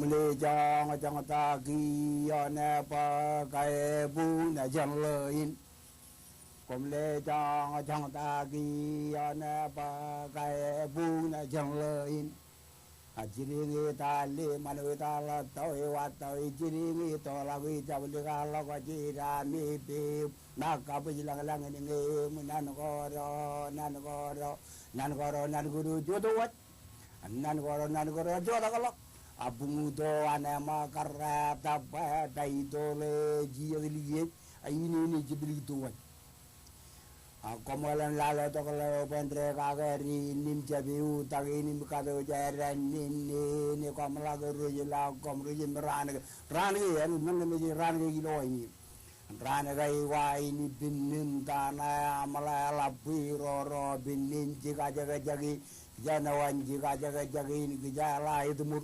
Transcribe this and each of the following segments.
lê trong ta kỳ nè pa cái bu nè chẳng lời cùng lê trong ta kỳ nè pa cái bu nè chẳng lời Jiringi tali manu tala toi watoi jiringi tola wita bulika loko jira mi pi naka pujilang lang ningi nan guru jodo wat nan guru jodo kalok abung do anema karap tapa dai dole jiyali ini jibli tuwat Komalan lala to kalau pendre kagari nim jabiu tagi nim kado jaran ni komala guru jila komru jim ran ya nang me ran ge gilo ini ran gai wa ini binnin tanah amala lapi ro binnin jika jaga jagi janawan jika jaga jagi ini gejala itu mur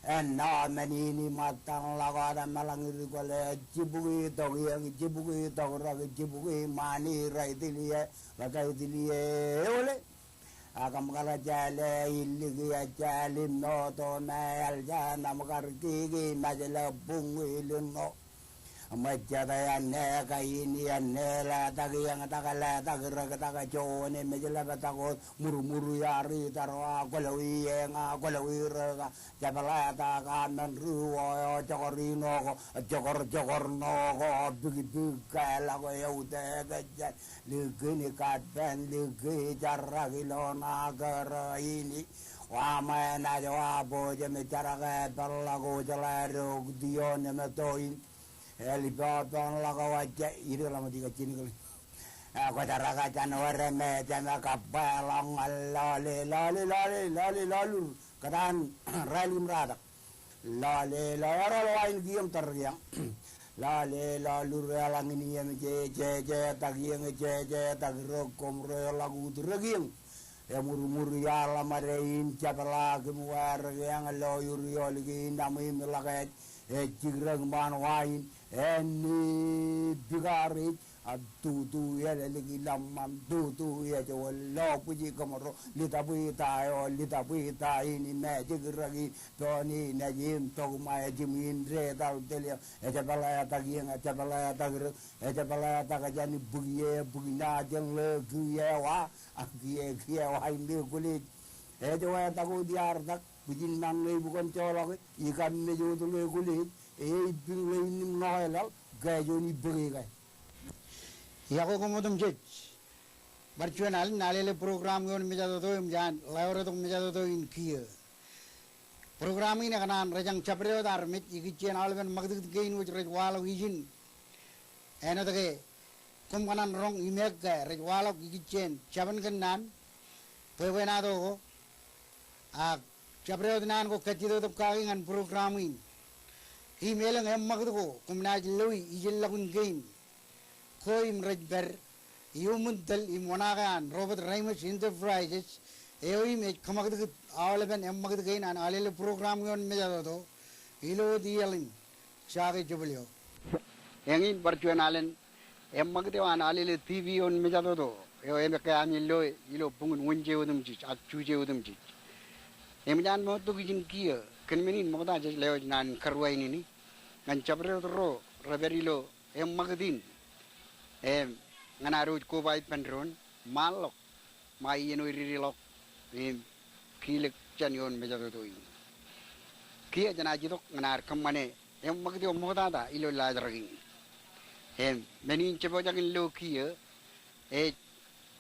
mani ni matang lagada malangi kole jibugi togi jibugi mani rai dilie ragai dilie ole agam kala jale iligi jale no to mel jana makar tigi majala bungi luno majada ya ne kai ni ne la tagi yang takala tagira taga jone majala batago muru yari tarwa kolawi nga kolawi ra jabala ta kanan ruwa jogor no go bigi kala go yaude gajan ligini kadban ligi jaragilo nagar ini wama na jawabo jeme jaraga balago jalaro dion metoin Elibatan laga wajah ini lama tiga cini kali. Aku caraga janwar me jana kapalang lalu kedan ralim rada lale lain diam tergiang lalu relang ini yang je tagiang je tagirokom lagu tergiang muru ya lamarein capala kemuar yang loyur yolgi namai melakat jigrang man wain eni bigari tu ya lagi lamam tu ya jawal puji kamaro lita ini me jigragi toni najim to ma jimin re dal delia capala tagajani bugina jeng le giya wa ini kulit jawa tagu diar tak bujin nang le bukan colok ikan me jo tu le kulit bin le nim noelal gajo ni bege gai ya ko modum je virtual nalele program yon me jado to jan laure to me jado to in kiye program ini kanan rejang chabre dar mit iki chen alben magdik gein wich rej wala wijin ena tage kum kanan rong imek ga rej wala iki chen chaban kanan pewena do a chabre nan ko katido to kagingan program ini email ang magdo kum na jiloi ijil lagun gein ko imraj ber Yumuntal Imonagan, Robert Ramos Enterprises, Eoim, Kamagd, Alaban, Magdain, and Alele program on Medado, Ilo Dialin, Shari Jubilio. Yangin Bartuan Allen, Magdo and Alele TV on Medado, Eoemacani Loy, Ilo Pungun Winje with them, at Chuje with them. Emidan Motugin Kia, Kanmin Modajas Leonan Karwaini, and Chabro, Raverilo, Magadin, Nganarut ko bay penron malok mai yeno irilok kilek janyon mejado toy kia jana jidok nganar kamane magdi moda da ilo ladragin menin chebo jagin lo kia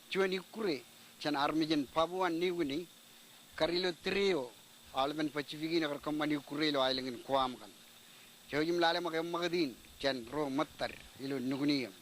chuani kure chan armijen pabuan niwini karilo trio alben pacifigi nakar kamani kure lo ailengin kwam kan jojim lale magadin chan ro mattar ilo nuguniyam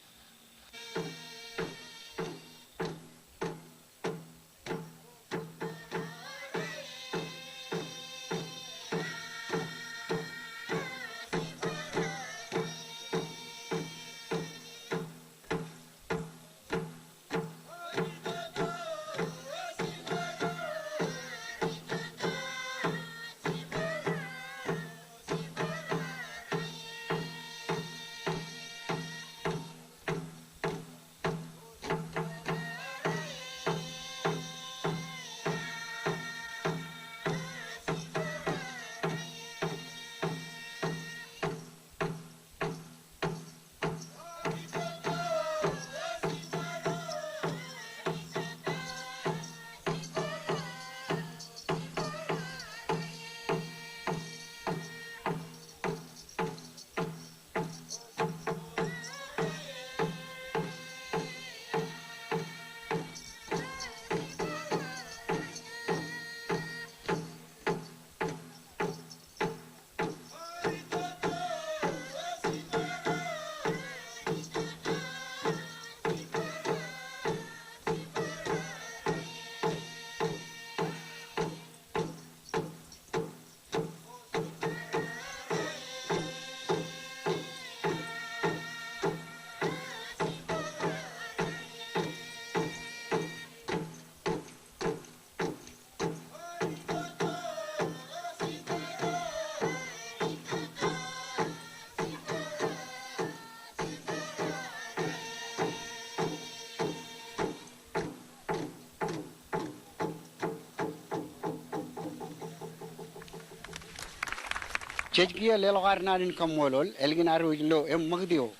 Chejkia lelokarnarin kamolol, elginaro lo magdio,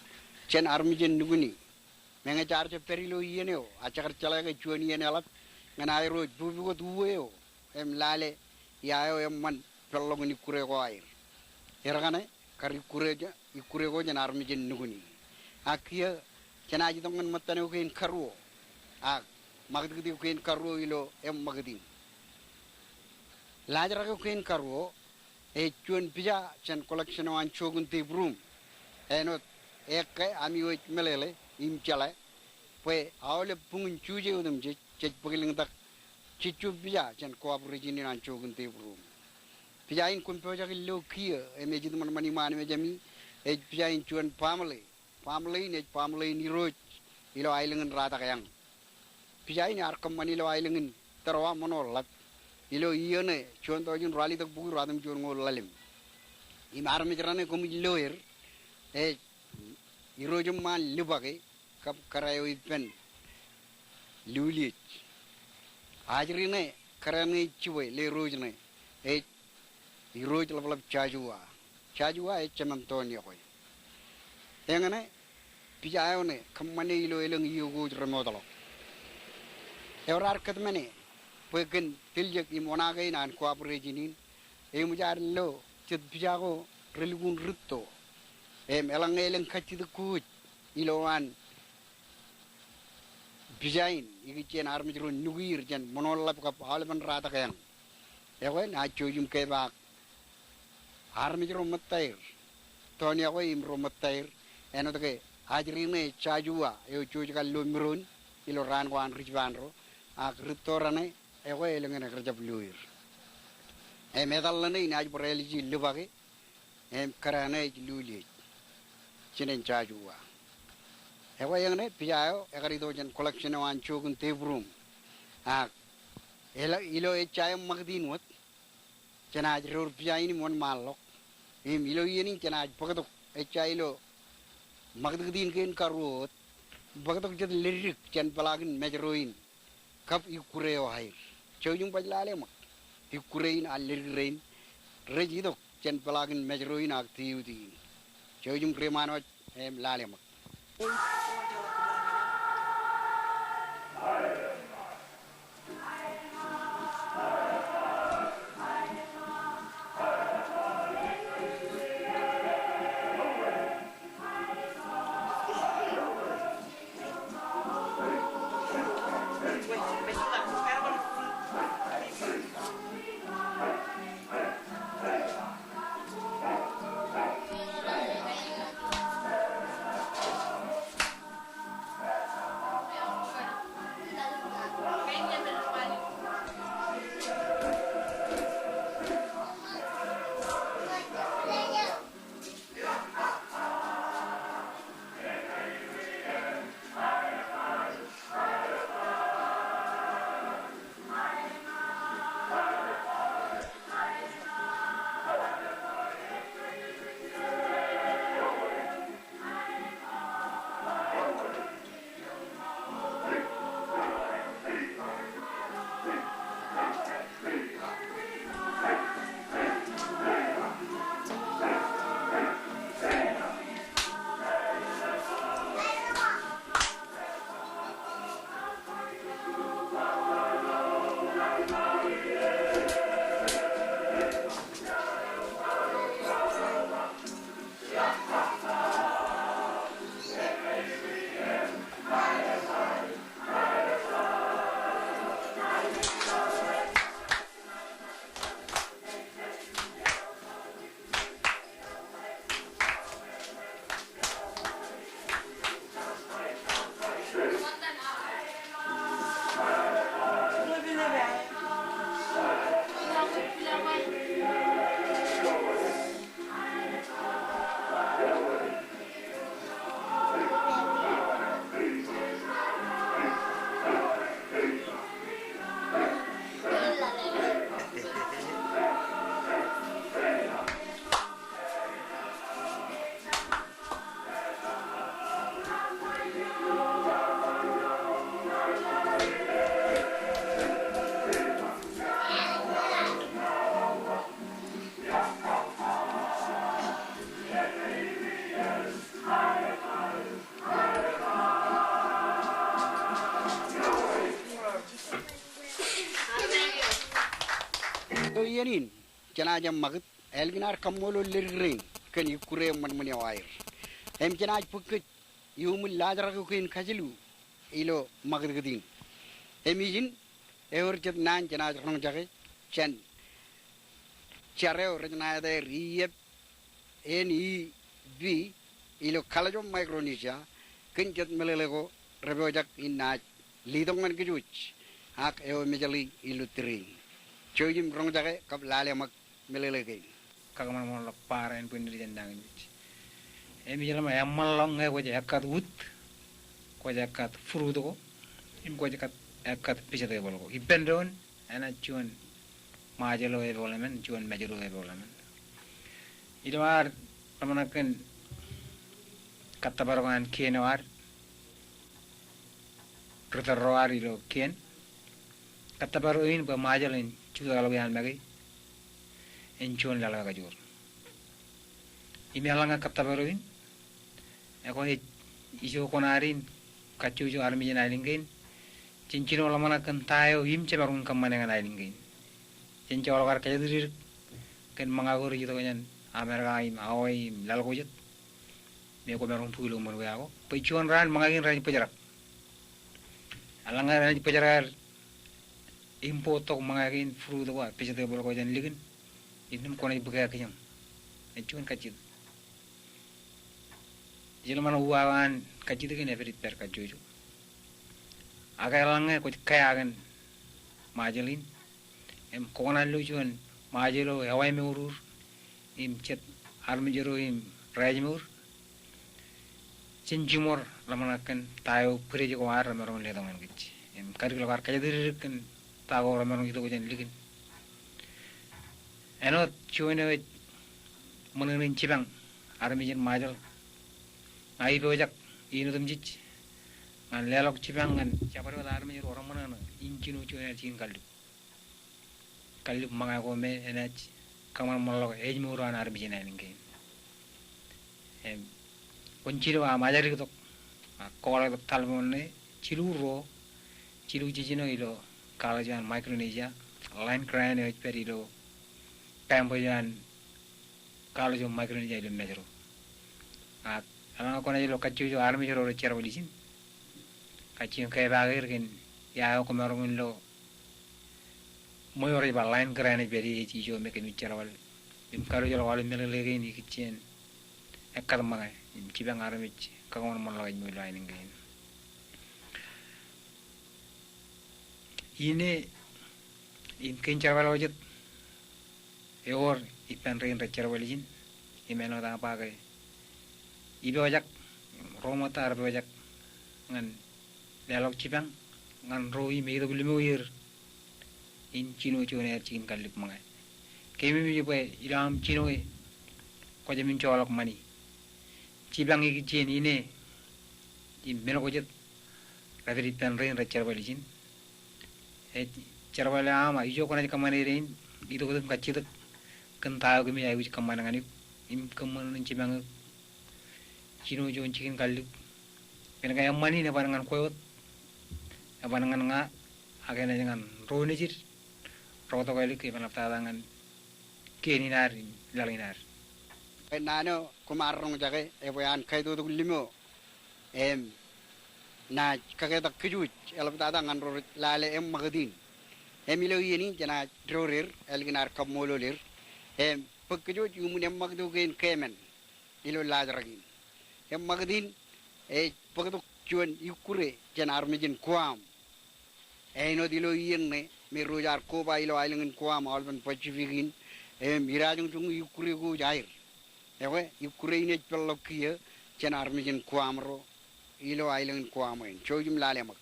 chen armijen nuguni. Menga charge perilo yeneo, achakar chalaga chuani yenelap, and I wrote bubu dueo, lale, yayo man, pelongini kurego air. Eragane, karikureja, ikurego and armijen nuguni. Akia, chanajitongan matano in karuo. Ah, magdi in karuo ilo, magdi. Lajarago in karuo. Chuan pija chen collection wan chogun te broom enot ek ami wet melele im chala pe awle pungun chuje udum je chej pagiling tak chichu pija chen ko aborigine an chogun te broom pija in kun pija ki lo kia emejid man mani man me jami pija in chuan family ni roj ilo ailengen rata kayang pija in arkam mani lo ailengen tarwa monol ilo ione chuan to jun rally tak buku radam chuan ngol lalim im armitrane kom loer irojum man libage kap karayo ipen lulit ajrine karane chiwe le rojne iroj lablab chajua chaman ton yoy engane pijayone kammane ilo eleng yugo remodalo eurar katmane Pekin tiljak imonagai nan cooperation mujar lo chet bijago religun rito elang kachi the kuch iloan bijain igichen armijro nugir jan monolap kap alban rata kayang na chojum kebak armijro matair tony ako imro matair enotage ajrine chajua chojka lumrun ilo ran wan richbanro ak ritorane ewe elengene kerja bluir medalane inaj boreliji lubage karane luli chinen chajua ewe yengne pijayo egarido jen collection wan chogun tebrum ilo chayam magdin wat chanaj rur pijaini mon malok ilo yeni chanaj pagatok chaylo magdin ken karot pagatok jed lirik chan palagin mejroin kap ikureo hair chojung pajlale mak ikurein alirrein rejido chen palagin mejroin aktiudi chojung kremano lale mak yenin jana jam magat elginar kamolo lirrin kan yukure man mani wair em jana pukut yumul ladra ko kin khajilu ilo magat gadin emijin eur jet nan jana rong jage chen chareo rejna de riep eni bi ilo kalajo micronesia kan jet melelego rebojak inna lidongan kejuj ak eo mejali ilu tring chojim rong jage kap lale mak melelege kagaman mon la paren pun di jandang ni emi jala ma yamal long ngai ko jakat wut ko jakat frudo ko im ko jakat akat pisate bol ko ibendon ana chuan majalo e bolamen chuan majalo e bolamen idwar pamanaken katta barogan kenawar protarroar ilo ken katta baroin ba majalin chugalo yan magi enchuan lala kajur imi alanga katta baroin ako iso konarin kachujo armi janailingin cincin wala mana kan tayo him ce barung kamane ngana ingin cincin wala kar kadir kan mangagur gitu kan amerika im awai lal ko jet me ko barung pulo mon wa ko pecuan ran mangagin ran pejarak alanga ran pejarak impo to mangagin fru do wa pejate bol ko jan ligin inum ko nay buga kanyam encuan kacid jelo mana uawan kacid ke neverit per kajuju agar langnya kuch kaya kan majalin em kona lucuan majelo hawai me urur im chet armi jero im rajmur cinjumor lamanakan tayo preje ko ar maron le dangan gich em kariglo kar kaya dir kan tago maron gitu kujan ligin eno chuene monenin cibang armi jen majal ai bojak inu tumjich an lelok cipangan cabaro dar me orang mana incinu cuy cin kalip manga ko me enach kamar malok ejmuran ar bijina ninge em konciro a majari to kola tal monne ciluro cilu cicino ilo kalajan micronesia line crane ej perilo pamboyan kalajo micronesia ilo mejro a alanga kona ilo kacujo armi joro cerbo disin kacing kayak bagir kan ya aku merungun lo moyor iba lain keren jadi cijo mereka bicara wal im karo jalo wal melelege ni kicien ekal mangai im cibang aramich kangon malai mo lain ngin ini im kencar wal wajit eor ipan rein recer walijin imeno ta pakai ibe wajak romota arbe wajak ngan dialog cipang ngan roi me do bilimo yer in chino chone chin kalip mangai kemi mi jope iram chino e ko jamin cholok mani cipang iki chen ine in meno ko jet radri pen rein racer balijin e cerwala ama ijo kona kamane rein itu ko kacit kenta ko mi ayu kamane ngani im kamane cipang chino jon chikin kalip kena kaya mani ne panangan koyot abangan nga agena jangan rone jir roto kali ke panap tadangan keninar lalinar nano kumarong jage epoyan kaido to limo em na kage tak kejuj elap tadangan ro lale em magadin emilo yeni jana drorir elginar kamololir em pekkejuj yumun em magdu gen kemen ilo ladragin em magadin e pagdo cuan yukure jana armejin kuam eno dilo yenne me rojar ko ba ilo ailengin kuam alban pacifikin e mirajung tung yukure go jair ewe yukure ine pellokia jana armejin kuam ro ilo ailengin kuam en chojum lale mak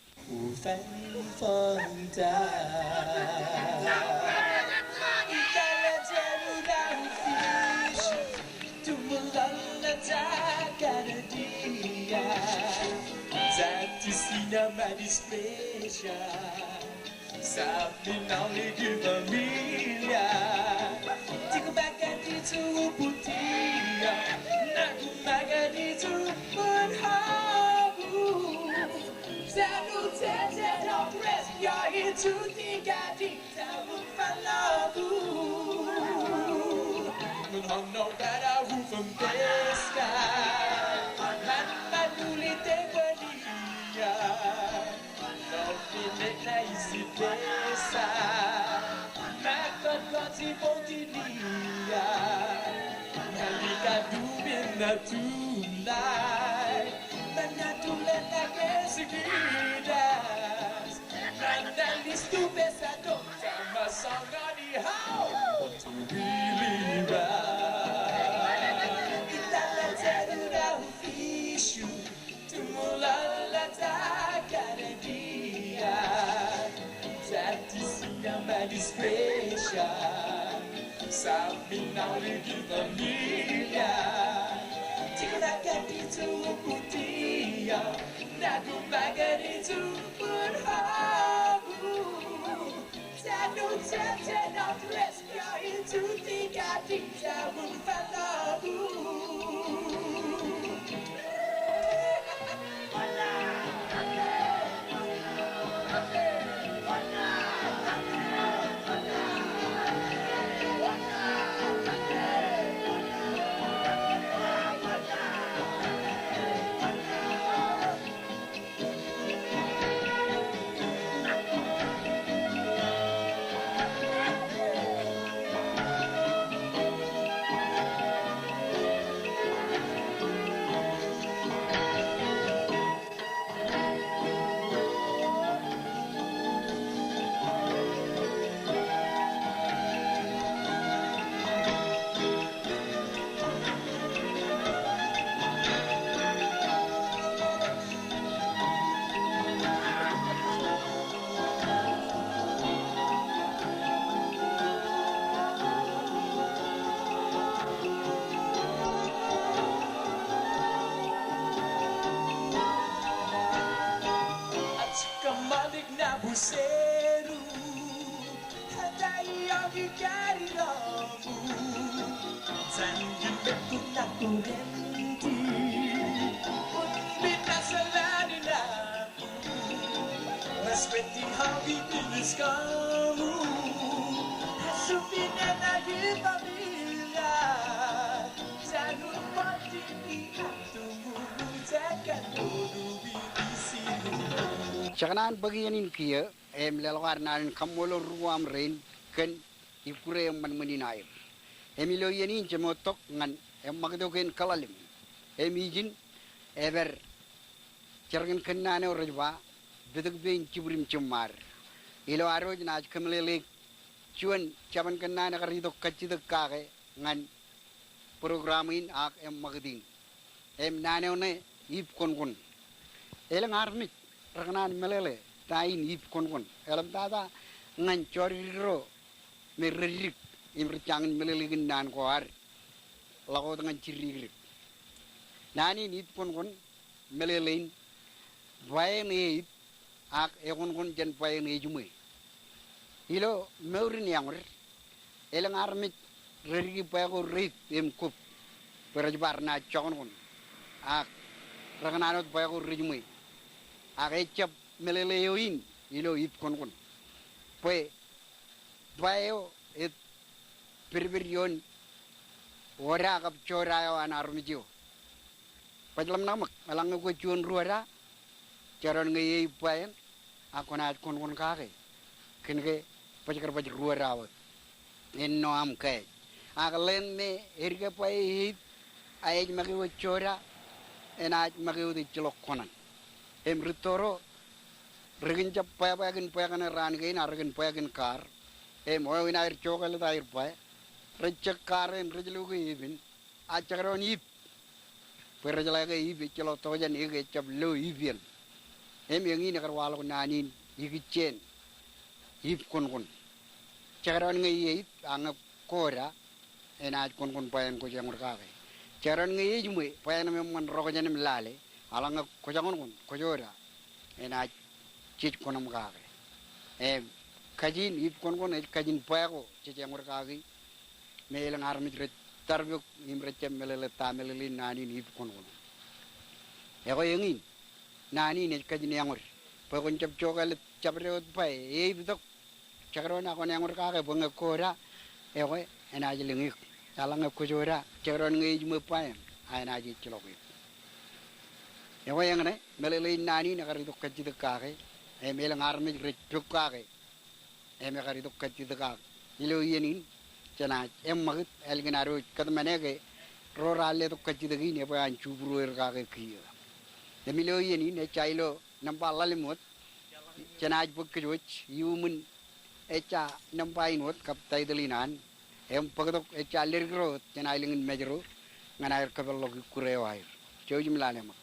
Sabe não ligue família Digo bagaditu putia Naku bagaditu berhabu Selalu tete don't rest You're here to think I did Tahu falaku easy place. Method così pontilia. Nalika dubina tonight. Nanya tulena kesigidas. Nandali stupesa doctor. Masangani how to believe. Itala terura ufishu. Tumulala takaredia. Tatisia magistratia. Sabi na ligi familia. Tika kati putia. Nagumaga itu berhabu. Tanu tete not rescue into tiga tiga bunfalabu. Kamalig na busero, haday ang ikariramu. Sanggit ko na kurenti, unbit na sa lalinamu. Mas pwede habi pilis kamu, hasupin na naging pamilya. Sanun pati ihatumulo sa kanulubi isinu. Chakanan bagianin kia lelawar nan kamolo ruam rain kan ikure man maninair emilo yanin chemotok ngan magdoken kalalim emijin ever chargan kannane orjwa bedug bein chibrim chumar ilo aroj naj kamlele chuan chaban kannane karido kachid kage ngan programin ak magding nane one ip kon elang armit Rakanan melele tain ip kon elam tata ngan choriro merik imricangin melele gindan ko ar lago dengan ciri nani ip kon melelein bayan ip ak kon jen bayan jume ilo meurin yangor elang armit regi bago rip kup perajbar na chokon ak rakananot bago rejume Akechap meleleoin ilo ip kon pues bayo et perberion ora kap chora anarumijio pajlam namak alang ko chuon ruara charon ngai payan akona kon kake kinke pajakar pajak ruara wa enno am kai akalen me erga pai ayej magi wo chora enaj magi wo chilok konan ritoro regin jap payagin ran gain argin payagin kar mo in air chokal air pay rechak kar en rejlu ibin achakaron ip perjala ga ip chelo tojan ige chap lo ibien yangi nakar walo nanin igichen ip kon chakaron ngai ip ang kora enaj kon payan ko jangur ka charon ngai jume payan memon rogojan lale alang ko jangon ko jora ena chit konam gaage kajin ip kon kajin pago chit yamur gaage melang armit ret tarbuk imrecem melele tamelele nani ip kon ego yengin nani ne kajin yamur pagon chap chokal chabre pai bitok chakrona kon yamur gaage bunga kora ego ena jilengi alang ko jora chakron ngai jume pai ena ji chilok ego yang ne melele nani na kari tok kajit kaage melang arme recukake kari dukkati daka ilo yenin chana magit elginaro kadmanege rorale dukkati dagi ne pa anchubru erkake kiya demilo yenin ne chailo namba lalimot chana bukkuch yumun echa namba inot kaptai dalinan pagadok echa lergro chana ilingin mejro nganair kabello kurewair jojum lalema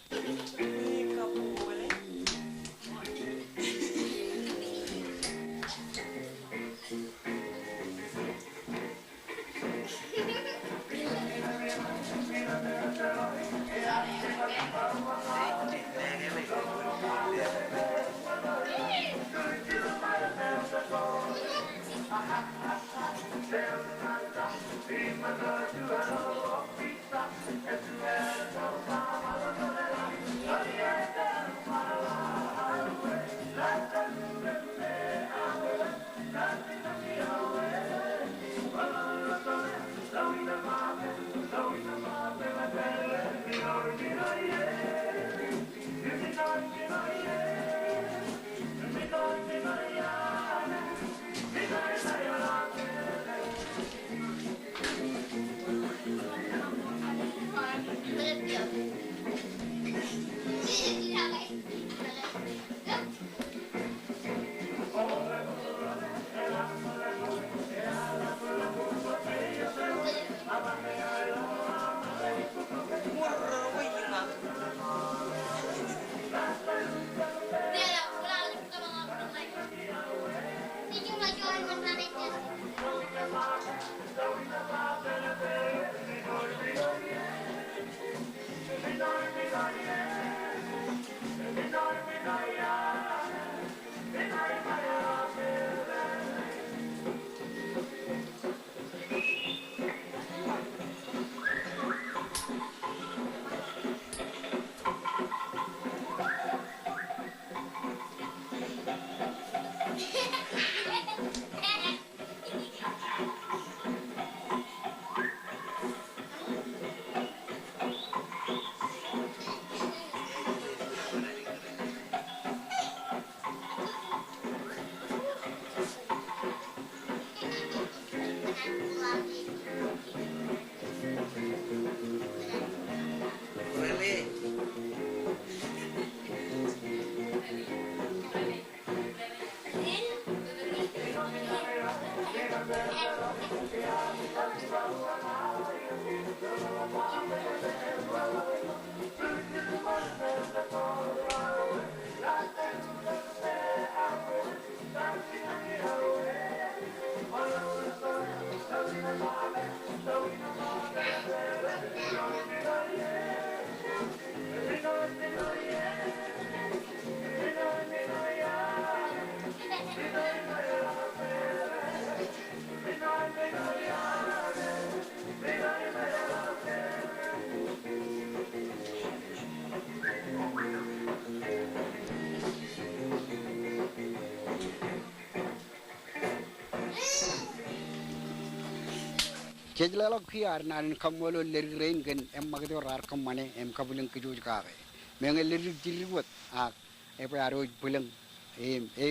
Chejlalo kiar narin kamolo lergrain gen magdo rar kamane kabulang kijuj kare meng lerig dilwat ak aro bulang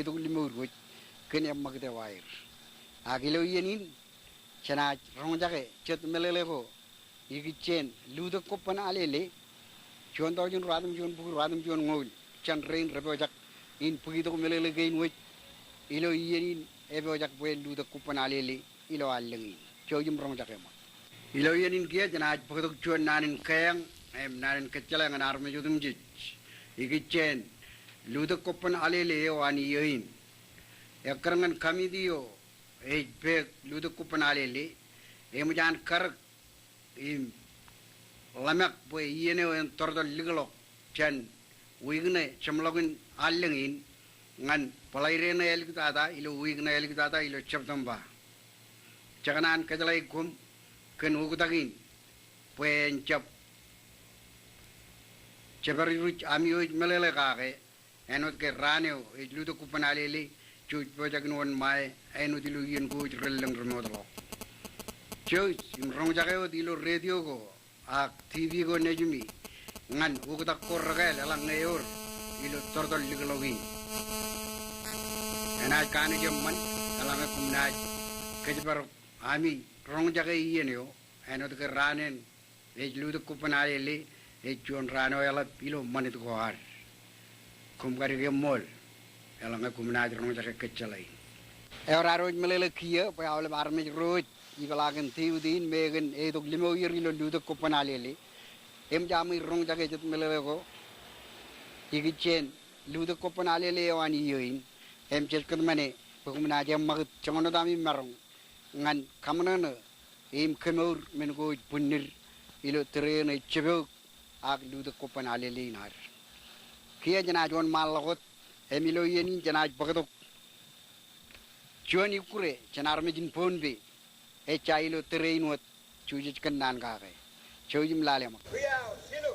du limur wot ken magde wair agilo yenin chana rongjake chet melele ko igichen ludo kopan alele chon dojun radum jon ngol chan rein rebojak in pugido melele gain wot ilo yenin ebojak boy ludo kopan alele ilo allengi Jojum rong jakema. Ilo yenin kia jana pagdok chuan nanin kayang nanin kecela ngan arme jodum jij. Igichen luda kopan alele wani yoin. Ekrangan kami dio beg luda kopan alele mujan karak lamak boy yene en tordol ligalo chan wigne chamlogin allengin ngan palairena elgitada ilo wigne elgitada ilo chaptamba. Jakanan kajalai kum ken ugutagin puen cebari ruch amio melele kake enot ke raneo ludo kupanalele chuj pojagin won mai enot ilu yen ko releng remodlo chuj imrong jakeo dilo radio ko ak tv ko nejumi ngan ugutak korragal alang ngayor ilo tordol liglogi enaj kani jemman kalanga kumnaj kejibar ami rong jaga iyen yo eno de ranen ejlu de kupanale le ejon rano yala pilo manit ko har kum kari gemol kalanga kumnaj rong jaga kecalai ora roj melele kia pa awle barme roj igalagen tiudin megen edok limo yirilo lu de kupanale le em jami rong jaga jet melele ko igichen lu de kupanale le wani yoin em chelkan mane pagumna jam mag changono dami marong ngan kamana em kemur men go punir ilo terene chebeu ag lu de kopan alele nar kia jana jon malagot em ilo yenin jana bagdok choni kure janar mejin ponbe e chailo terene wat chujit kan nan ga ga chojim lalem We out, silo.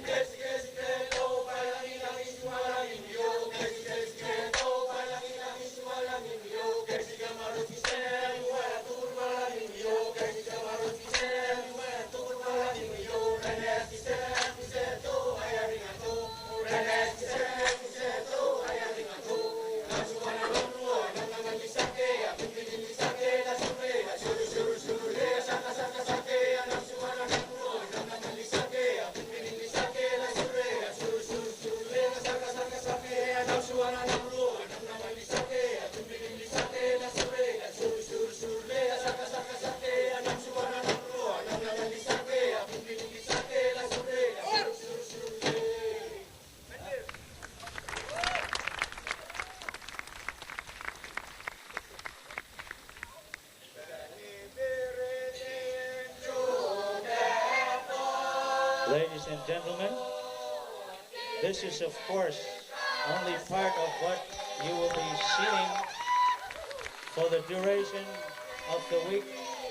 Yes, yes, yes, oh, bailangina, misuala, niño. Yes, yes, yes, oh, bailangina, misuala, niño. Que si llamaron Giselle, fuera turbala, niño. Que si llamaron Giselle, fuera turbala, niño. René Giselle, Giselle, ay, arigato. René Giselle, Giselle, ay, arigato. Natsuana, no, no, misake, a pipi, misake, la surrega, shuru, shuru, shuru, lea, saca, saca, saque, a Natsuana, no, misake, a pipi, misake, la surrega, shuru, shuru, shuru, lea, saca, saca, saque, a Natsuana, no, misake, a pipi, misake, la surrega, shuru, shuru, shuru, lea, saca, saca, saque, a Natsuana, no, misake, a pipi, misake, la surrega, shuru, shuru, shuru, lea. Ladies and gentlemen, this is of course only part of what you will be seeing for the duration of the week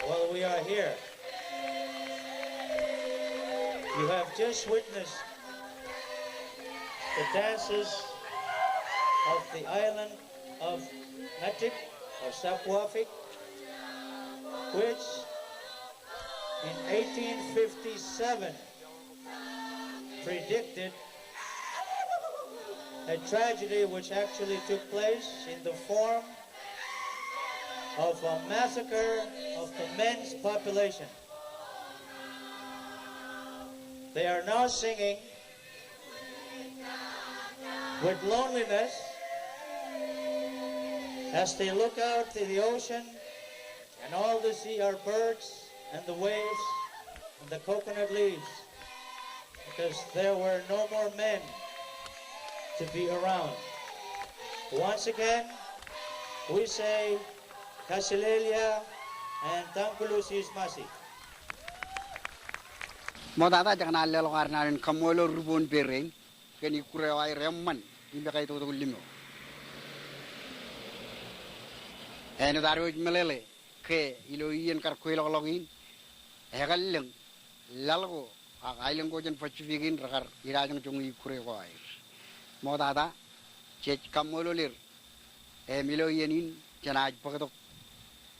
while we are here. You have just witnessed the dances of the island of Natik or Sapuafik, which in 1857 predicted a tragedy which actually took place in the form of a massacre of the men's population. They are now singing with loneliness as they look out to the ocean, and all they see are birds and the waves and the coconut leaves, because there were no more men to be around. Once again, we say Kasilelia and Tankulusis Masi. modada jangan alel karnarin kamolo rubun bereng keni kurewai remman imbe kay to limo eno daru melele ke ilo yen kar kuilo login hegaleng lalgo ailen go jen pacifigin rakar irajang jungi kurewai modada chech kamolo lir milo yenin janaj pagato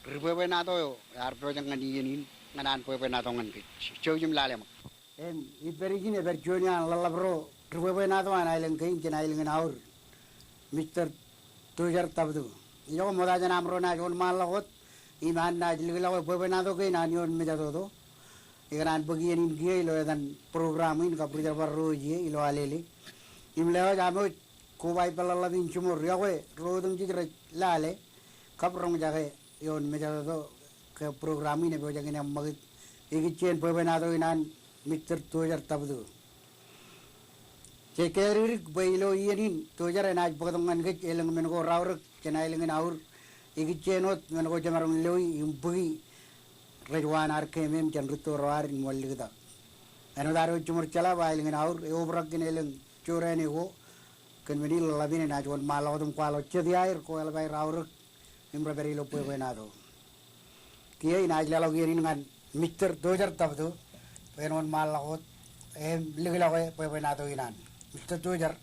rubebe na to ar projang ngani yenin nganan poe na to ngan ke chojim lalem em iperigin berjonia lalabro rubebe na to anailen kein kenailen aur Mr. Tujar tabdu yo moda jana amro na jon malagot iman na jilgila poe na to kein anion meja to iganan bagian in gie lo dan program in ka prijar barro je ilo alele imlewa jamo ko bai palala din chumur yawe rodung jigre lale kaprong jage yon meja to ke program ini bo jagene magit igichen poe na to inan Mr. Tujar tabdu Cekeri bailo yenin Tujar enaj pagadongan ke eleng mengo raur kenailen aur igichenot mengo jamarung loi imbugi rejwan arke mem janruto rawar molligda eno daru chumur chala bailen aur eobrak keneleng chorene go kenmeni labine najwan malawdum kwalo chediair ko elbai raur imra berilo poe benado kiye inaj lalo yenin ngan Mr. Tujar tabdu penon malawot ligla ko poe benado inan Mr. Tujar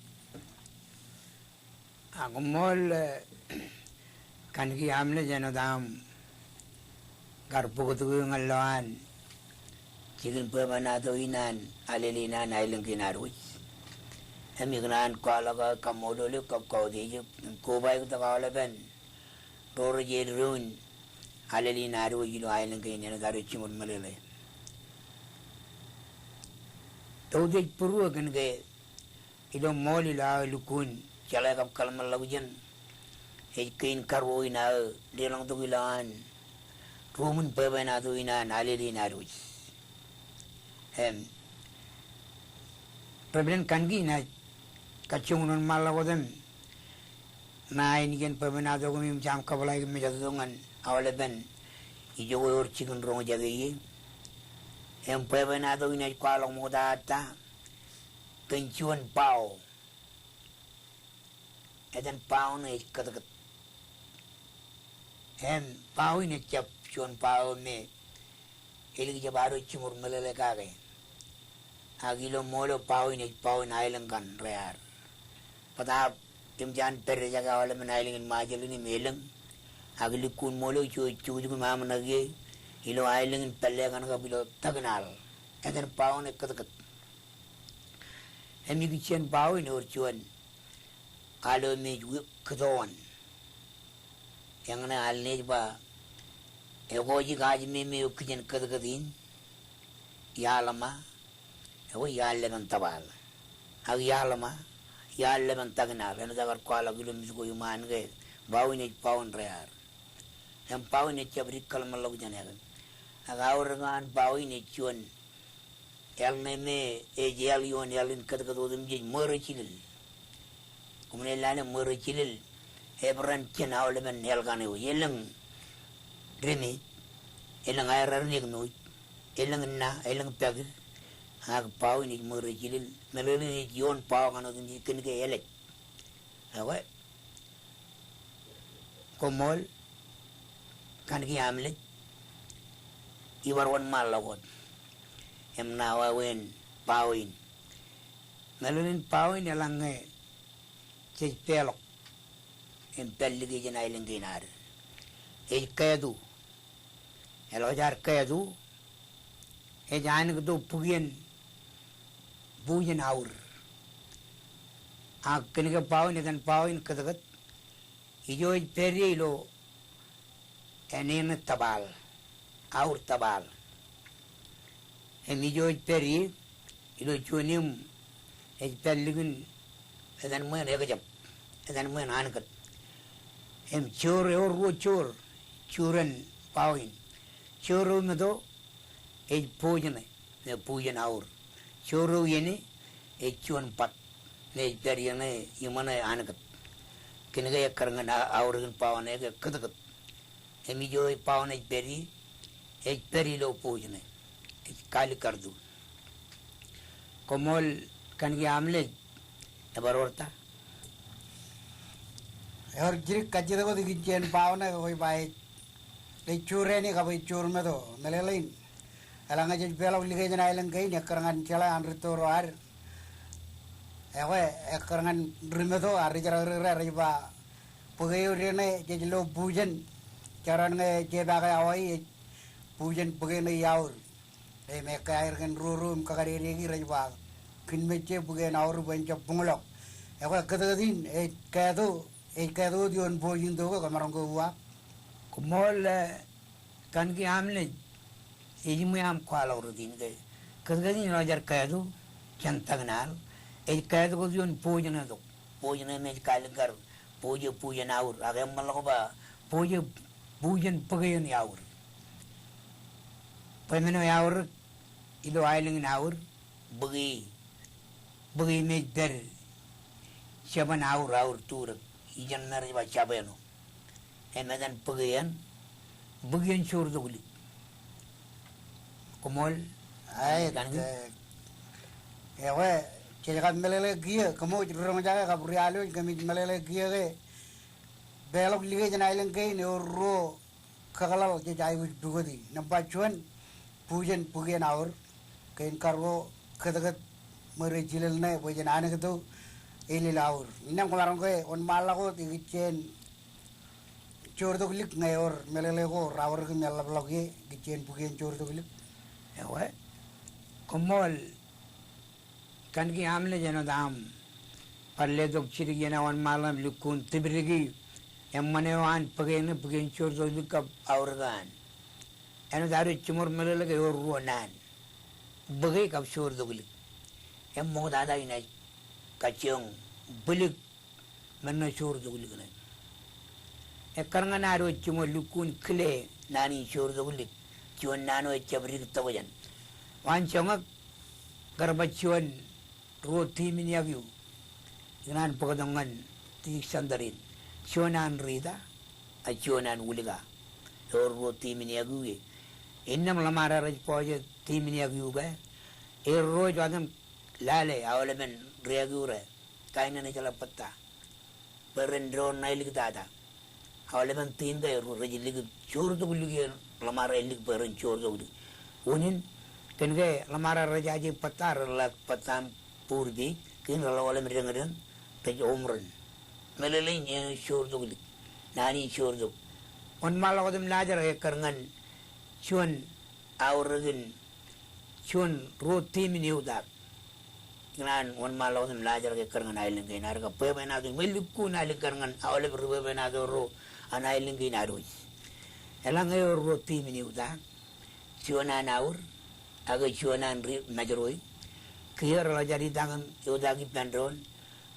Ako mol kan ki hamle jano dam garpu ko tuyo ngaloan chikin pa manado inan alilinan ailang kinaruch Emigran Kalaga Kamodolu Kapkodi, Kubai the Galaban, Dora Jade Ruin, Aleli Naru, Island in another Chimur Malay. Todi Puru can get Ido Molila Lukun, Chalak of Kalmalavian, a King Carwoina, Delong to Vilan, Roman Pevanaduina, and Aleli Narus. President Kangi na kacungan malawadan na inikan pemenado kami jam kabalay kami jatutungan awalaban ijo or chicken rong jagayi pemenado ina kwalong mo data kencuan pau eden pau na katakat pau ina chap chuan pau me ilig jabaro chimur malale kage agilo molo pau in island kan rear pada timjan per jaga wala men island majel ni melang agili kun molo chu chu mam nage ilo island pelle kan ka bilo tagnal eden pau ne kat emi gichen pau in or chuan alo me kdon yang na alne ba egoji gaj me ukjen kadin yalama ewo yallegan tabal ag yalama yallegan tagnal en dagar kwala gilum sugo yuman ge bawine paun rear em pawine chabri kalmalog janegan ag awrangan bawine chuan elne me e jel yon elin kadgadodum je morachilil kumne lane morachilil ebran chenawle men helgane yelang dremi elang ayrar nigno elang na elang pag ag pau ni morachilil melele yon pau kanu ni ken ke elek awe komol kan ki amle iwarwan malagot em nawa wen pauin melele pauin elange che pelok em pellige jena ilenginar e kayadu elojar kayadu e jan ko pugien bujen aur a kenega pauin kan pauin kadagat ijo perilo enen tabal aur tabal emijo peri ilo chunim e pelligin edan men egajam edan men ankat em chur or ro chur churan pauin churu medo e pujane ne pujan aur churu yene e chuan pat ne periane yumane anakat kinega yakaranga aurun pawane ke kadakat emijo pawane peri lo pujane e kali kardu komol kangi amle ebarorta और जिर कच्चे को दिखी चैन पावना कोई बाई ले चूरे नहीं कभी चूर में तो मिले लें अलग जज पहला लिखे जना इलंग कहीं निकरंगन चला अंदर तो रोआर एकरंगन ड्रीम तो आरी जरा रिबा पुगे उड़ने जज लो पूजन चरण में जेबागा आवाई पूजन पुगे नहीं यावर मैं कायरगन रूम कगरी रेगी रिबा किन में चे पुगे नावर बंच पुंगलो कदगदीन कहतो एक कहतो दियोन पूजन तो को कमरों को हुआ kumol kan ki amle ejime am kwala urudin ge kadgani nojar kayadu chantagnal e kayadu ko dion pojana do pojana me kalgar poje pujana aur age malko ba poje pujan pagayan yaur pemeno yaur ido ailing aur bugi me der shaban aur tur ijan nar ba chabeno emedan bagian sur dugli komol ay kan ewe chegat melele giye kamo rong jaga ka rialo kami melele giye ge belok lige jana ilang ke ne ro kagalal je jai dugodi namba chuan pujen pugen aur kein kargo kadagat mere jilel ne pujen ane ketu eli laur inam kamarong ke on malago tigichen chor to klik ngai or melele ko rawar ke mel bloge gichen pugen chor to klik ewe komol kan ki amle jeno dam palle dok chirigena wan malam lukun tibirigi emmane pagene pagin chor do lukap aurgan eno daru chumur melele ke ruanan bagai kap chor do lik emmo dada ina kachong bulik manna chor do lik na ekarnga naro chumur lukun kle nani chor do lik chuan nano chabri tawajan wan chonga garbachuan roti minyagyu Inan pagdongan ti sandarin chuanan rida a chuanan uliga roti minyagyu innam lamara raj poje ti minyagyu ga roj adam lale awlemen reagure kaina ne chala patta perendro nailik dada awlemen tin ga roj lig chur do lig lamara lig peren chur do unin kenge lamara rajaji patar lak patam purbi kin lawale merengren te omren melele nye chur do lig nani chur do on malawadem lajar ke karngan chuan auragin chuan roti miniudak nan on malawadem lajar ke karngan ailen ke nar ka pe bena do melikku nal karngan awle berbe bena do ro anailen ke naru elang e roti miniudak chuanan aur aga chuanan ri najaroi kier lajari tangan yodagi pandron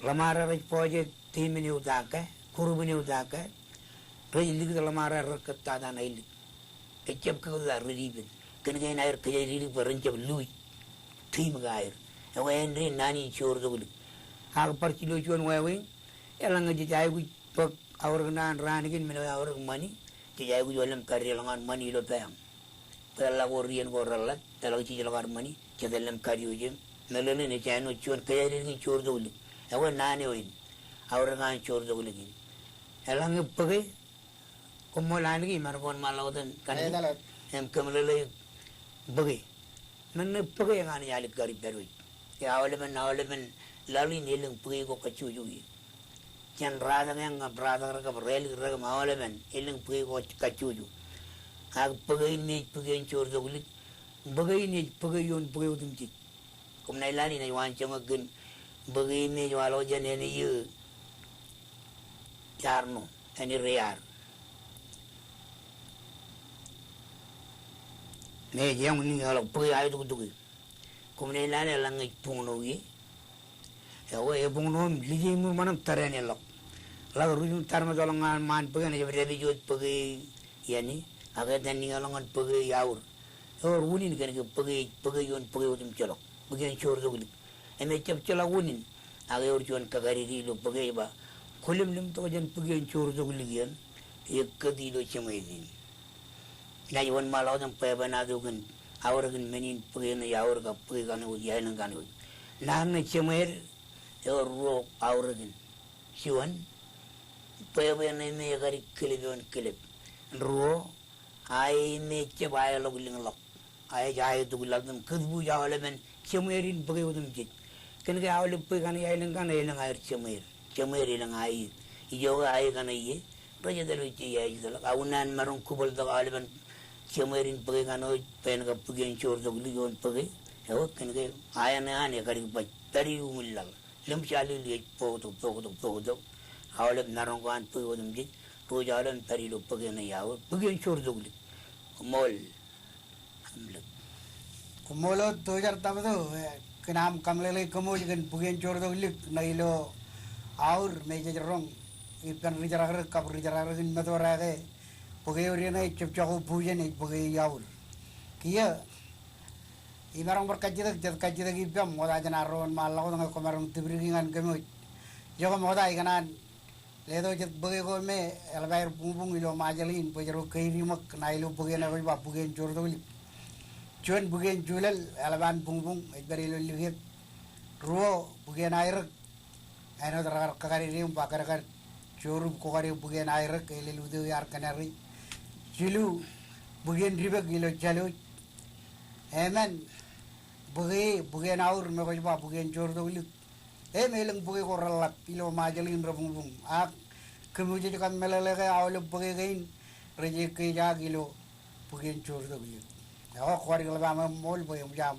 lamara raj poje timini udaka kurubini udaka rejlik lamara rakata da naili echep ka da ribin kenge nair kaya ri berencap lui tim gair ewen ri nani chor dogul ag parchilo chuan wewe elang ji jai gu pok aurnan ranigin mino aur mani ji jai gu jolam karri langan mani lo payang pela gorien goralla telo ci lagar mani ci delem kariuje melene ne jano chuan kaya ri chor dogul ewen nani oin aurnan chor dogul gi elang page komolan gi margon malawadan kan em kamlele bage nanne page ngani yali gari berwi ya awlemen lali niling page ko kachuju gi jan rada nga brada ka rel ra ma awlemen iling page ko kachuju ag page ni page chor dogul bage ni page yon page udum ji kom nai lani nei wan chang gen bage ni walo jane ni yu yarno ani rear ne yang ni ala pui ai tu tu kom ne la ne lang pung no yi ya we pung no li ji mu manam tare ne lok la ru ju tar ma dolongan man pui ne je bi jot pui yani aga dan ni alongan pui yaur or wunin kan ke pui yon pui utum chelok pui chor do gli e me chep chela wunin aga or jon ka gari ri lo pui ba kulim lim to jan pui chor do gli yan ek di lo chemai din na yon malaw ng peba na dugan awragin menin pagin na yawr ka pagin ka na uyayin ng kanod na na chimer ro awragin siwan peba na may gari kilib yon kilib ro ay may chibaya loguling lok ay jaya tugulag ng kudbu jawalaman chimerin pagin udum jit kaya awalip pagin ka na yayin ng ayr chimer ilang ay iyoga ay ka na iye raja dalo chiya isalak awunan marong kubal da awalaman Kemerin pagi kano pen ka pagi chor do ligon pagi ewo kenke ayane ane kari ba tari umillal lem chali li po to hawle narong kan pagi odum ji to jalan tari lo pagi na yaw pagi chor do li mol hamle kumolo 2013 kenam kamlele kamo jigen pagi chor do li nailo aur meje rong ipan rijarar kap rijarar in matorage pagay oriana chapchaku puja ne pagay yaul kia imarang berkajidak kajidak ipam moda janaron malau dengan komarong tibrigingan kemo jaga moda ikanan ledo jat pagay ko me elbair pung ilo majalin pajaro kairimak nailo pagay na ba pagay chordoli chuan pagay julal elban pung ekbarilo ligit ruo pagay nairak ano tarar kakari rim pakarakar chorup kokari pagay nairak eliludu yar kanari Cilu bagian ribet gilo calo, emen bagian aur mereka coba bagian jor tu gilo, melang bagian koralap ilo majalin rabung kemudian kan meleleh awal bagian rejek kerja gilo bagian jor tu gilo, awak kuari kalau bama mol bagian jam,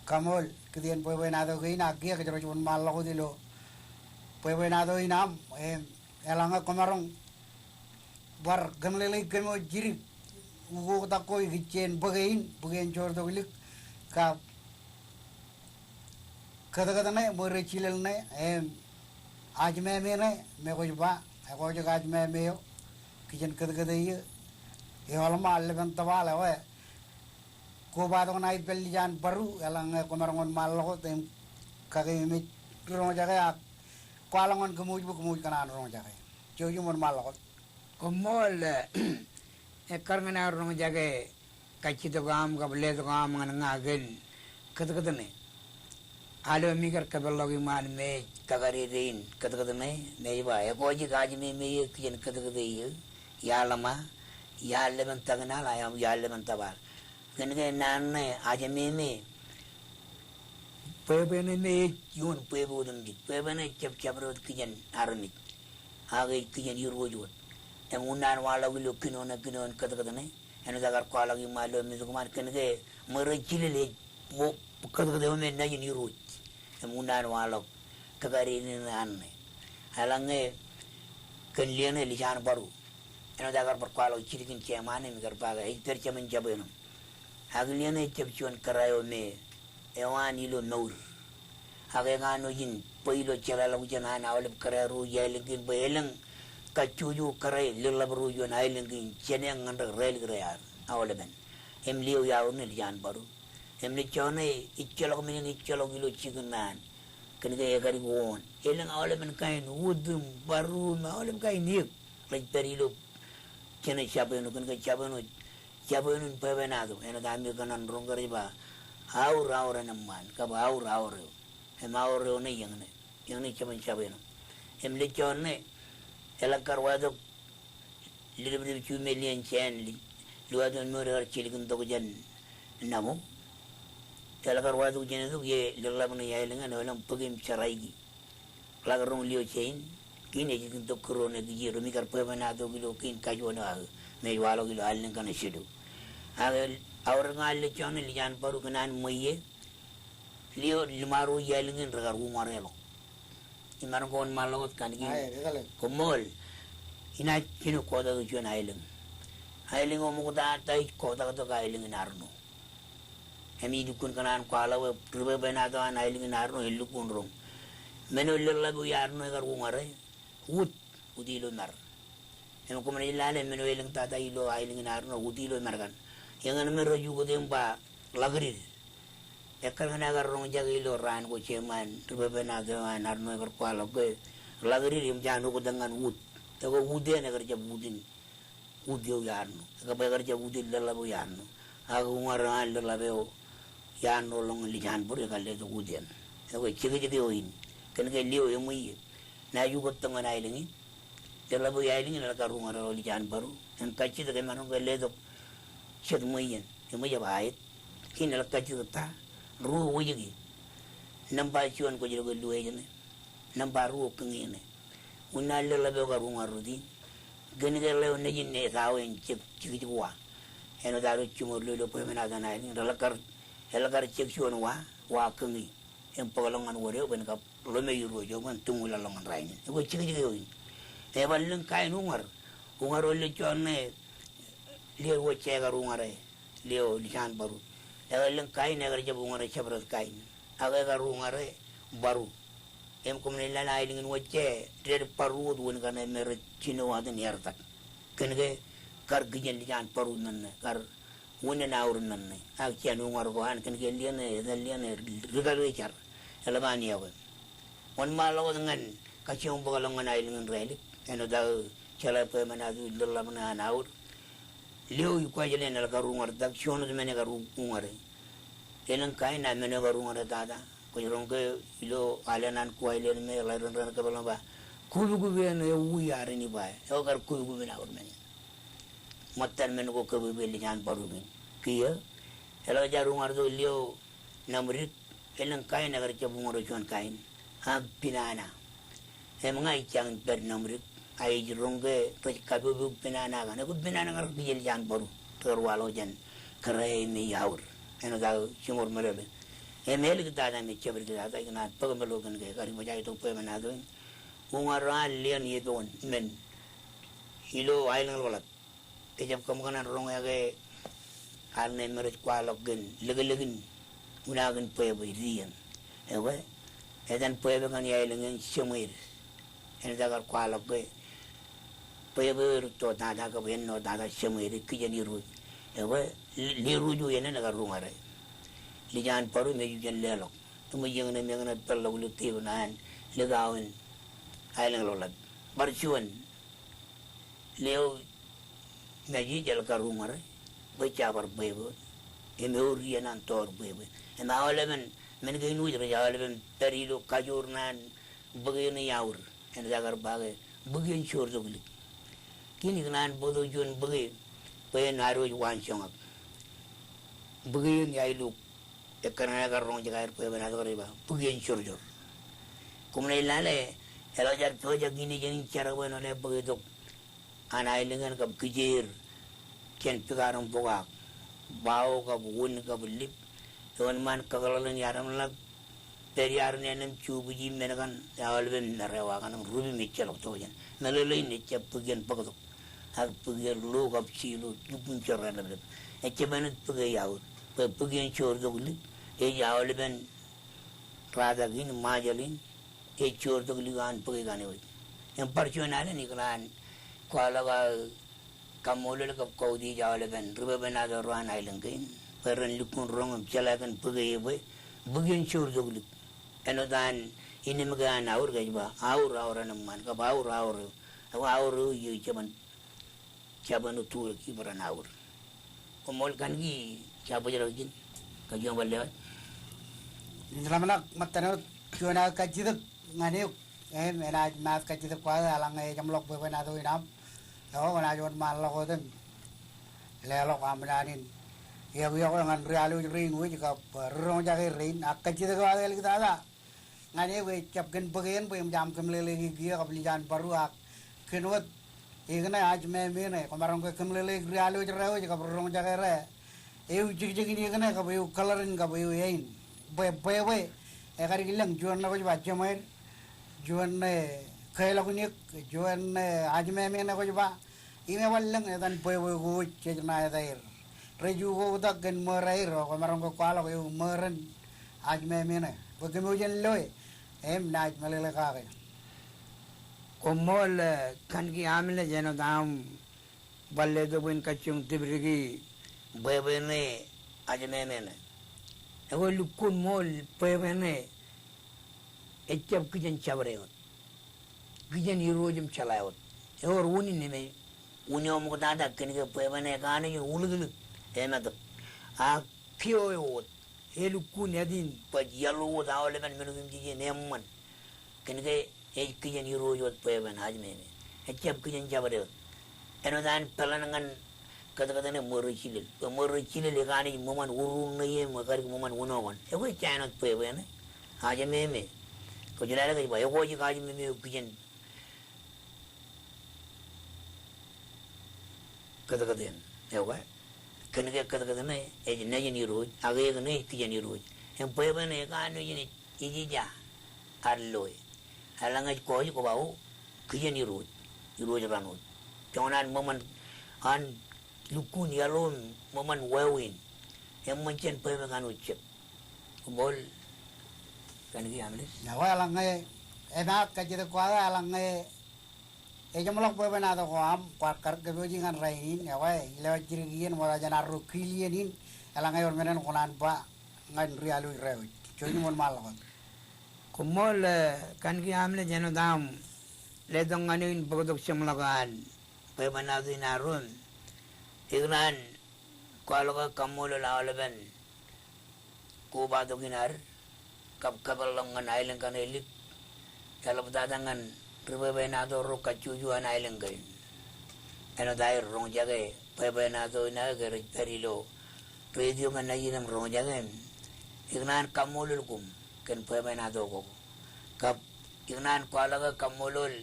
kamol kemudian bagian ada bagian agia kerja cuma malah gilo pewenado inam elanga komarong war gamlele kemo jiri ugo tako gichen bagain chor do lik ka kada ne more chilel ne आज मैं मैं कुछ बा कुछ आज मैं यो kitchen kada ये वाला माल ले बंता वाला है को बात को नाइट पेली जान परू एलंग कोमरंगन माल लो तेम कगे में रों जगह क्वालंगन कमूज कनान रों जगह जो मन माल लो कोमल करंगना रों जगह कच्ची तो गाम का बले तो गाम ngagin kada ne आलो मिकर कबल लोगी मान में कगरी रेन कद में मेरी बाय कोजी गाज में ये किन कद ये यालमा याले बन तगना लाया याले बन तबार कनके नान ने आज में पेबेने में यून पेबोदम जी पेबेने चप रोद किन आरमी आगे किन युरोजोत ए मुनान वाला विलो किनो कद ने एनो दगर क्वाला की मालो में कुमार कनके मरे चिले वो कद में नहीं युरोज मुनान वालों कगरी ने अलंगे कल्याण लिजान बरू एनो दागर पर क्वालो चिरिकिन चेमाने में कर पागा एक तर चमन जबेनो अगलियन चपचुन करायो में एवान इलो नौर आगे गानो जिन पहिलो चला लगुजन आन आवलब करा रू यालिंगिन बेलंग कचुजु करे लिलब रू जो नाइलिंगिन चेनेंग अंडर रेल ग्रेयार आवलबन एमलियो याउन लिजान बरू हमने चौने इच्छलोग में इच्छलोग इलो चिकन नान कनके एकरी वोन एलंग आवले मन काइन वुदम बारू में आवले काइन निक लाइक पेरिलो चने चाबेनो कनके चाबेनो पेबेनादो एनो दामी कनन रोंगरी बा आउर नमान कब आउर हम आउर ने यंगने चमन चाबेनो हमले चौने एलंग करवादो लिबदि 2 मिलियन चैन लुआदो मोर चिलिकन तो जन नमो Kalau waktu jenis tu ye lelah mana ya lengan orang pergi cerai, lagar orang liu chain, kini jadi untuk korona kiji rumi kerja mana tu kilo kin kajuan aku, mewalo kilo aleng kan sedu. Agar orang aleng cakap lian baru kenan muye, liu limaru ya lengan regar umar elo. Imaran kawan malot kan kini, komol, ina kini kota tu cuan aleng omong kota tai kota tu ka aleng narno. Kami dukun kanan kuala we pribadi benado an ailing narno hilu kunrong. Menu lella bu yarno egar umare, udilo mar. Emu kumane ilale menu ailing tata ilo ailing narno udilo margan. Yang ane mero juga dempa lagri. Ekar kana agar rong jaga ilo ran ko ceman pribadi benado an narno egar kuala ke lagri rim janu ko dengan Ego ude agar jab udin udio yarno. Agar jab udin lella bu yarno. Aku umara lella beo. Yan nolong lijan pur kalau itu ujian, aku cekik oin, kan kalau liu yang mui, na juga tengah ailingi, kalau bu ailingi nak karung orang lijan baru, yang kacir tu kemana kalau itu ced muian, yang mui jawait, kini nak kacir tu ruh uji, nampak cuan kau jadi lu aja ni, nampak ruh kengi ni, unal lelabu karung orang di, kan kalau ni jenis tahu yang cekik wah, yang ada cuma lu pun mana ada ailing, relakar Elakar cek cuan wah kengi, yang pengalongan wario ben kap lome yuro jogan tunggu lalongan raine. Aku cek yoin. Baleng kain ungar oleh cuan ne liu cekar ungare, liu lisan baru. Baleng kain agar jab ungare cabrat kain, agar ungare baru. Kemudian ailing wace red paru tuan kana meret cino ada niartak. Kenege kar gijan lisan paru nanne kar Wuna naurun nanne, aku cian umar kohan kan kalian regal recar, elaban ya kan. Wan malu dengan kacang bagalongan ailing relik, eno dah cala pe mana tu lelah mana naur. Liu ikut aja ni nak karungar tak cian tu mana karungar. Elang kain na mana karungar tada. Kau orang ke ilo alianan kuailan me lain ke belum bah. Kubu ni uyar ni bah. Aku kar kubu naur mana. Matan men ko kabe lijan baru men kia elo jarungar do lio namrit elang kain agar cabung rojuan kain ha pinana mengai chang ber namrit ai jirongge to kabe bu pinana kan ko pinana ngar bijel jan baru terwalo jan kare mi yaur eno da chimor merebe mel kita ada mi cheber kita ada ina pagmelo kan ke kari bajai to pe manado ungaran lian yedon men hilo ailang walat kejap kemungkinan rong age arne merit kwalok gen legin unagan pebe rian ewe edan pebe kan yailang semir en dagar kwalok ge pebe to dada ka ben no dada semir kijan iru ewe liru ju yene nagar rungare lijan paru me jujan lelok tumu jeng ne mengna pelok lu tibunan legawin ailang lolat barchuan leo meji jal karumare baca bar bebo emeuri nan tor bebo ema olemen men ge nu jere olemen perilo kajurnan bagene yaur en jagar bage bagen chor dogli kini nan bodo jon bage pe naro wan chong bagen yailu ekana gar rong jagar pe bana dore ba bagen chor jor kumne lale elo jar to jagini jeni cara bueno le bage dok anai lengan kap kijir ken pigaram boga bao ka bun ka lip ton man kagalan yaram la periyar nenem chubuji menakan awalben narewa kan rubi michelo to jan nalele ni chep gen pagdo ak puger lo kap chilu jupun chorana le echemen puge yaw pugen chor dogli e yawalben rada gin majalin e chor dogli gan puge gane hoy em parchonale niklan kwalaga kamolel kap kaudi jawale ben rube benado ruan ailengin peren lukun rongam chalagan pugebe bugin chur doglik enodan inimgan aur gajba aur auranam man ka aur yu chaban tur ki baran aur komol kan gi chabajrogin ka jombale Nilamana matano kiona kajidak ngane mena mas kajidak kwa alang jamlok pe na do inam đó mà ai mà lo có tên lẽ lo làm ra nên yêu ngan realu ring với cái rong ra cái ring cái gì đó cái kita ada ngan ini we cap gen bagian pe jam kemlele kia ka lijan baru kenut ini आज मैं ने कमारों के कमले realu jero ka rong ja cái re eu jig ini kan ka eu coloring ka eu ein we ekari gilang juan na ko baca main juan ne kaya lagu ni juan आज मैं ना कुछ बा ini walang edan pewe go chejna edair reju go udak gen merair ko marong ko kwalo ko meren aj me mena ko ke mojen loy em naj malele ka ke komol kan ki amle jeno dam balle do bin kachung tibrigi bebe ne aj me mena ego lukun mol pewe ne echap kijen chabreo kijen irojum chalayot or woni ne me unyom ko dada kini ke pebane kane yu ulugulu emad a pio yo elu kun yadin pa yalo da ole man menu dije nemman kini ke e kiyen yuro yo peban hajme ne e chep kiyen jabare eno dan pelanangan kada ne moru chilil le kane moman urun ne ye makar moman unowan e ko chana pebane hajme me ko jilala ke ba yo ko ji kajme me kiyen kadagaden ewa kenege kadagaden e ne roj age ne tijani roj em pebe ne ka no yini ijija arloy alanga ko ko bawo kijani roj ranot jonan moman an lukun yalon moman wewin em manchen pebe kan uchep bol kangi amle na wa alanga ena ka jide kwa alanga jamlok pe na do am kwat kar ke jingan rain ya wa le jirigien mora jana rukilienin alanga yor menen konan ba ngan rialu rew choni mon mal ko komol kan ki amle jeno dam le donganin bogodok semlagan pe banadu narun ignan kwaloga kamol lawleben ko ba doginar kap kabalongan ailen kan elik kalab dadangan Pebe na do ro kachuju anai lengai. Eno dai rong jage pebe na do na gere perilo. Radio man na yinam rong jage. Ignan kamulul kum ken pebe na do ko. Kap ignan kwalaga kamulul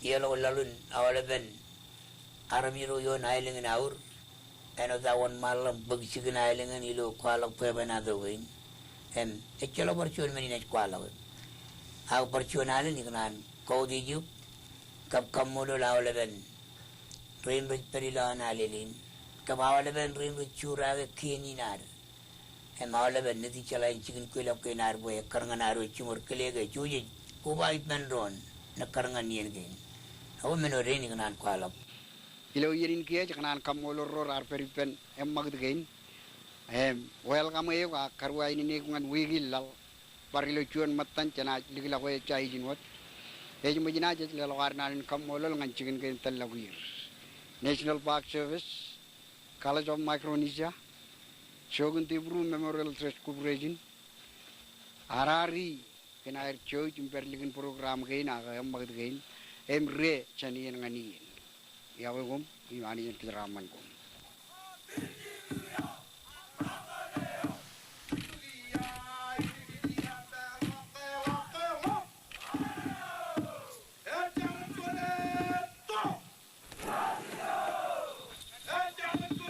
yelo lalun awaleben aramiro yo nai lengen aur. Eno da won malam bagchig nai lengen ilo kwalag pebe na do win. Echelo barchul meni net kwalag. Aw barchunale ignan kau dijuk kap kamulo lawleben rin perila nalilin kap awleben rin cura ke kininar emawleben niti chalai chicken kuila kenar boy karnganaru chumur kelege chuji kubai menron na karnganien gen awu meno reni kanan kwalap ilo yirin kia jakanan kamulo ror arperipen magdgein welcome e ka karwa ini ne kungan wigil lal parilo chuan matan chana ligla ko chai jinwat e jumajina je lalo karnan kamulo ngan chicken gen talagir National Park Service, College of Micronesia, Shogun Tibru Memorial Trust Corporation, Harari, Kenair Church Imperligan Program gain, Agam gain, Emre Chani and Gani, Yawagum, Imani and Raman. Hey,